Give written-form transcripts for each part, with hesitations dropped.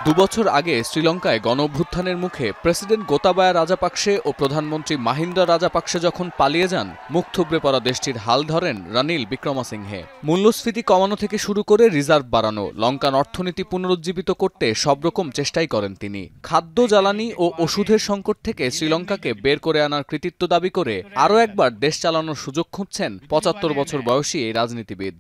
দুবছর আগে শ্রীলঙ্কায় গণঅভ্যুত্থানের মুখে প্রেসিডেন্ট গোতাবায়া রাজাপাকসে ও প্রধানমন্ত্রী মাহিন্দা রাজাপাকসে যখন পালিয়ে যান, মুখ থুবড়ে পড়া দেশটির হাল ধরেন রানিল বিক্রমাসিংহে। মূল্যস্ফীতি কমানো থেকে শুরু করে রিজার্ভ বাড়ানো, লঙ্কান অর্থনীতি পুনরুজ্জীবিত করতে সব রকম চেষ্টাই করেন তিনি। খাদ্য, জ্বালানি ও ওষুধের সংকট থেকে শ্রীলঙ্কাকে বের করে আনার কৃতিত্ব দাবি করে আরও একবার দেশ চালানোর সুযোগ খুঁজছেন ৭৫ বছর বয়সী এই রাজনীতিবিদ।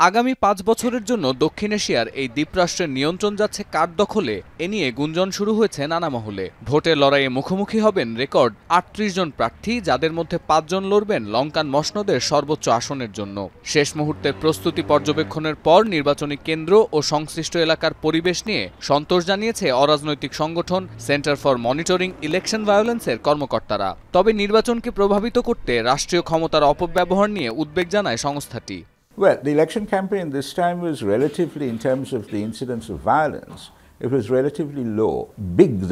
আগামী ৫ বছরের জন্য দক্ষিণ এশিয়ার এই দ্বীপরাষ্ট্রের নিয়ন্ত্রণ যাচ্ছে কার দখলে, এ নিয়ে গুঞ্জন শুরু হয়েছে নানা মহলে। ভোটের লড়াইয়ে মুখোমুখি হবেন রেকর্ড ৩৮ জন প্রার্থী, যাদের মধ্যে ৫ জন লড়বেন লঙ্কান মসনদের সর্বোচ্চ আসনের জন্য। শেষ মুহূর্তের প্রস্তুতি পর্যবেক্ষণের পর নির্বাচনী কেন্দ্র ও সংশ্লিষ্ট এলাকার পরিবেশ নিয়ে সন্তোষ জানিয়েছে অরাজনৈতিক সংগঠন সেন্টার ফর মনিটরিং ইলেকশন ভায়োলেন্সের কর্মকর্তারা। তবে নির্বাচনকে প্রভাবিত করতে রাষ্ট্রীয় ক্ষমতার অপব্যবহার নিয়ে উদ্বেগ জানায় সংস্থাটি। Well, the election campaign this time was relatively, in terms of the incidence of violence, it was relatively low.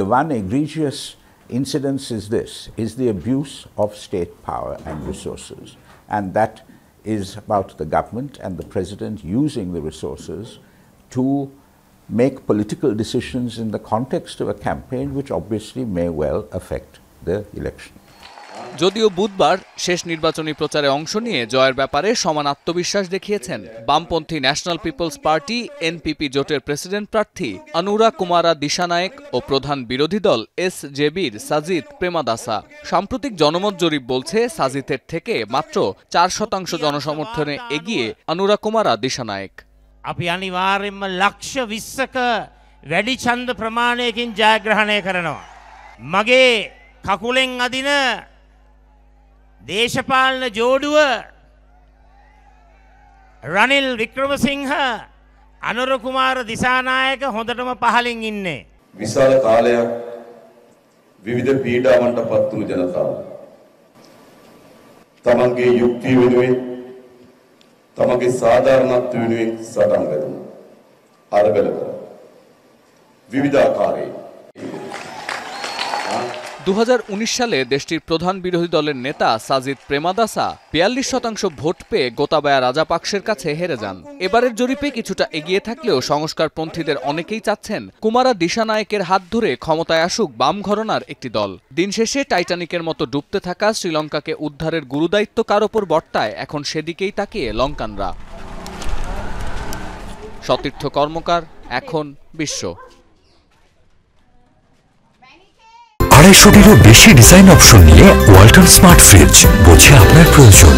The one egregious incidence is the abuse of state power and resources. And that is about the government and the president using the resources to make political decisions in the context of a campaign which obviously may well affect the election. যদিও বুধবার শেষ নির্বাচনী প্রচারে অংশ নিয়ে জয়ের ব্যাপারে সমান আত্মবিশ্বাস দেখিয়েছেন বামপন্থী ন্যাশনাল পিপলস পার্টি এনপিপি জোটের প্রেসিডেন্ট প্রার্থী অনুরা কুমারা দিশানায়েক ও প্রধান বিরোধী দল এসজেবির সাজিদ প্রেমাদাসা। সাম্প্রতিক জনমত জরিপ বলছে সাজিদের থেকে মাত্র ৪% জনসমর্থনে এগিয়ে অনুরা কুমারা দিশানায়েক। අපි අනිවාර්යයෙන්ම ලක්ෂ 20ක වැඩි ඡන්ද ප්‍රමාණයකින් ජයග්‍රහණය කරනවා. මගේ කකුලෙන් අදින දේශපාලන ජෝඩුව රනිල් වික්‍රමසිංහ අනුර කුමාර දිසානායක හොඳටම පහලින් ඉන්නේ. විශාල කාලයක් විවිධ පීඩාවන්ට පත් වූ ජනතාව තමන්ගේ යුක්තිය වෙනුවෙන් තමන්ගේ සාධාරණත්වය වෙනුවෙන් සටන් වැදුණා. අරගල කරා. විවිධාකාරයේ ২০১৯ সালে দেশটির প্রধান বিরোধী দলের নেতা সাজিদ প্রেমাদাসা ৪২% ভোট পেয়ে গোতাবায়া রাজাপাকসের কাছে হেরে যান। এবারের জরিপে কিছুটা এগিয়ে থাকলেও সংস্কারপন্থীদের অনেকেই চাচ্ছেন কুমারা দিশানায়েকের হাত ধরে ক্ষমতায় আসুক বাম ঘরানার একটি দল। দিন শেষে টাইটানিকের মতো ডুবতে থাকা শ্রীলঙ্কাকে উদ্ধারের গুরুদায়িত্ব কার ওপর বর্তায়, এখন সেদিকেই তাকিয়ে লঙ্কানরা। সতীর্থ কর্মকার, এখন বিশ্ব। ২৫০টিরও বেশি ডিজাইন অপশন নিয়ে ওয়ালটন স্মার্ট ফ্রিজ, বোঝে আপনার প্রয়োজন।